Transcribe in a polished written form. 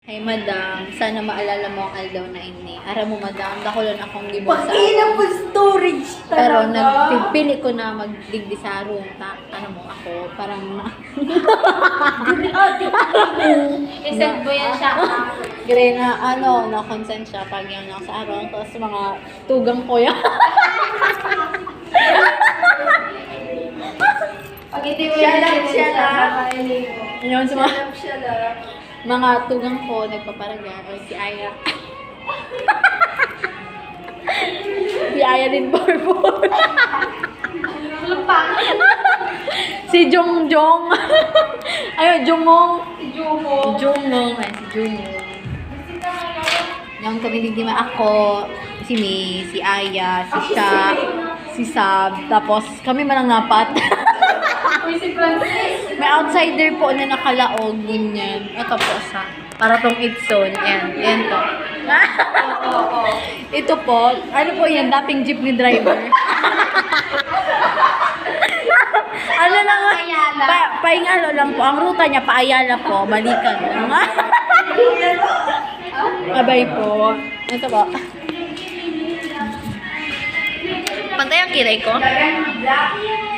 Ay, madam, sana maalala mo ang aldaw na ini. Ara mo, madam, dakulan akong libog sa Pag-ina po storage pero talaga. nagpipili ko na magdigdi sa room. Ano mo ako, parang Isend mo yan siya. gre na na-consent siya pag yung nasa araw. Tapos mga tugang ko yan. Pag hindi mo Siya yan lang, sinend siya siya, lang. kakainin mo. Yun, sa mga, Siya lang. mga tugang ko, nagpaparaga. O si Aya. Si Aya din Borbor. Si Jongjong. Ayun, Jungong. Jumo. Jungong. Ay, si Jungong. Yung kami ako, si May, si Aya, si Sha, si Sab, tapos kami man ang napat. Uy, si Francis. May outsider po na nakalaog, ganyan. Ito po sa, para tong Itson, yan to. Oo. Ito po, ano po yan, dating jeepney driver. Ano lang, Ayala. paingalo lang po, ang ruta niya paayala po, balikan lang. Abay po. Ito po. Pantay ang kiray ko. Black.